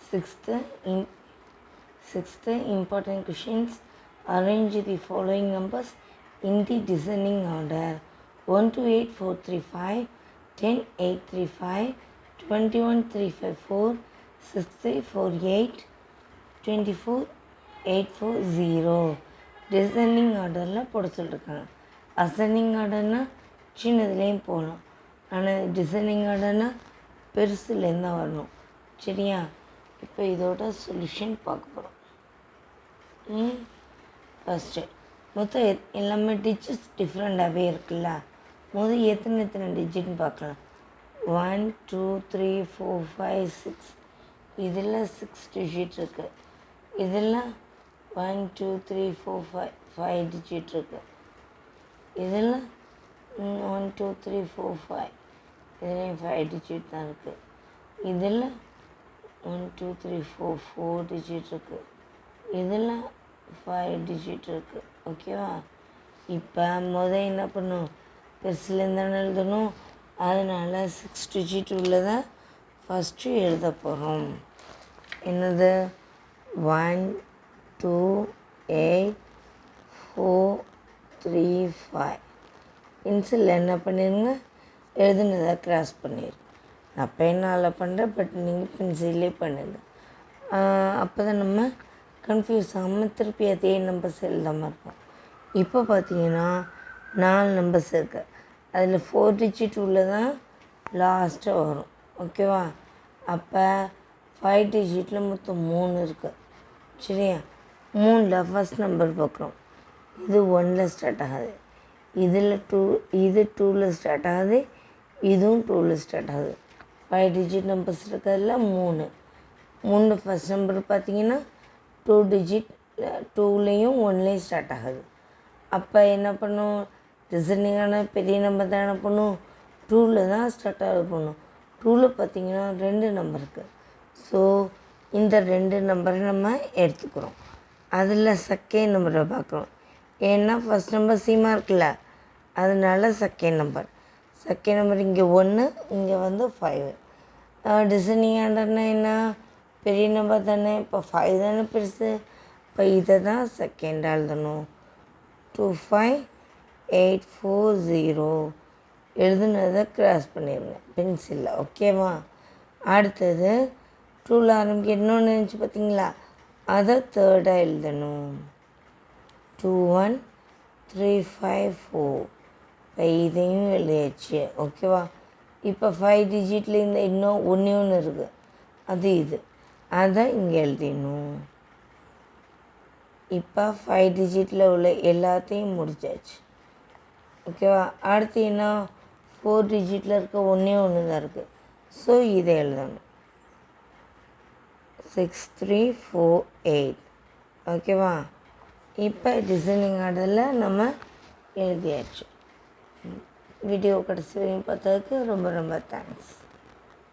Sixth, important questions. Arrange the following numbers in the descending order: 1 to 8, 4, 3, 5, 10, 8, 3, 5, 21, 3, 5, 4, 6, 3, 4, 8, 24, 8, 4, 0. Descending orderல போட சொல்லியிருக்காங்க. Ascending ஆர்டர்னால் சின்னதுலேயும் போகலாம், ஆனால் designing ஆர்டர்னால் பெருசுலேருந்து தான் வரணும். சரியா? இப்போ இதோட சொல்யூஷன் பார்க்க போகிறோம். ஃபஸ்ட்டு மொத்தம் எல்லாமே டிஜிட்ஸ் டிஃப்ரெண்ட்டாகவே இருக்குல்ல. முதல் எத்தனை டிஜிட்னு பார்க்கலாம். 1 2 3 4 5 6. இதில் 6 டிஜிட் இருக்குது. இதில் 1 2 3 4 5 டிஜிட் இருக்குது. இதில் 1 2 3 4 5. இதுலேயும் 5 டிஜிட் தான் இருக்குது. இதில் 1 2 3 4 4 டிஜிட் இருக்குது. இதில் 5 டிஜிட் இருக்குது. ஓகேவா? இப்போ என்ன பண்ணும், பெருசுலேருந்து தானே எழுதணும். அதனால் 6 டிஜிட் உள்ளதை ஃபஸ்ட்டு எழுத போகிறோம். என்னது? 1 2 8 4 3 5. பென்சில் என்ன பண்ணிடுங்க, எழுதுனதை கிராஸ் பண்ணிடுங்க. நான் பெண்ணால் பண்ணுறேன், பட் நீங்கள் பென்சிலே பண்ணிடுங்க. அப்போ தான் நம்ம கன்ஃபியூஸ் ஆகாமல் திருப்பி அதே நம்பர்ஸ் எழுதாமல் இருப்போம். இப்போ பார்த்தீங்கன்னா 4 நம்பர்ஸ் இருக்குது. அதில் 4 டிஜிட் உள்ளதான் லாஸ்ட்டாக வரும். ஓகேவா? அப்போ 5 டிஜிட்டில் மொத்தம் 3 இருக்குது. சரியா? 3ல் ஃபஸ்ட் நம்பர் பார்க்குறோம். இது 1ல் ஸ்டார்ட் ஆகுது. இதில் 2, இது 2ல் ஸ்டார்ட் ஆகுது. இதுவும் 2ல் ஸ்டார்ட் ஆகுது. 5 டிஜிட் நம்பர்ஸ் இருக்கிறதுல 3 ஃபஸ்ட் நம்பர் பார்த்தீங்கன்னா 2 டிஜிட் 2லேயும் 1லேயும் ஸ்டார்ட் ஆகுது. அப்போ என்ன பண்ணும், டிசைனிங்கான பெரிய நம்பர் தான் என்ன பண்ணும், 2ல் தான் ஸ்டார்ட் ஆகுது பண்ணும். 2ல் பார்த்தீங்கன்னா 2 நம்பர் இருக்குது. ஸோ இந்த 2 நம்பரை நம்ம எடுத்துக்கிறோம். அதில் செகண்ட் நம்பரை பார்க்குறோம். ஏன்னா ஃபஸ்ட் நம்பர் சீமா இருக்குல்ல, அதனால செகண்ட் நம்பர் இங்கே 1, இங்கே 5. டிசைனிங் ஆர்டர்னா என்ன, பெரிய நம்பர் தானே. இப்போ 5 தானே பெருசு. இப்போ இதை தான் செகண்டாக எழுதணும். 2 5 8 4 0. எழுதுனதை கிராஸ் பண்ணிடுங்க பென்சிலில். ஓகேவா? அடுத்தது 2ல் ஆரம்பிக்க இன்னொன்று நினச்சி பார்த்தீங்களா, அதை தேர்டாக எழுதணும். 2 1 3 5 4. இப்போ இதையும் எழுதியாச்சு. ஓகேவா? இப்போ 5 டிஜிட்டில் இந்த இன்னும் ஒன்று இருக்குது, அது இது. அதை இங்கே எழுதிடணும். இப்போ 5 டிஜிட்டில் உள்ள எல்லாத்தையும் முடிச்சாச்சு. ஓகேவா? அடுத்து என்ன, 4 டிஜிட்டில் இருக்க ஒன்று தான் இருக்குது. ஸோ இதை எழுதணும். 6 3 4 8. ஓகேவா? இப்போ டிசைனிங் ஆர்டரில் நம்ம எழுதியாச்சு. வீடியோ கடைசி வரையும் பார்த்ததுக்கு ரொம்ப ரொம்ப தேங்க்ஸ்.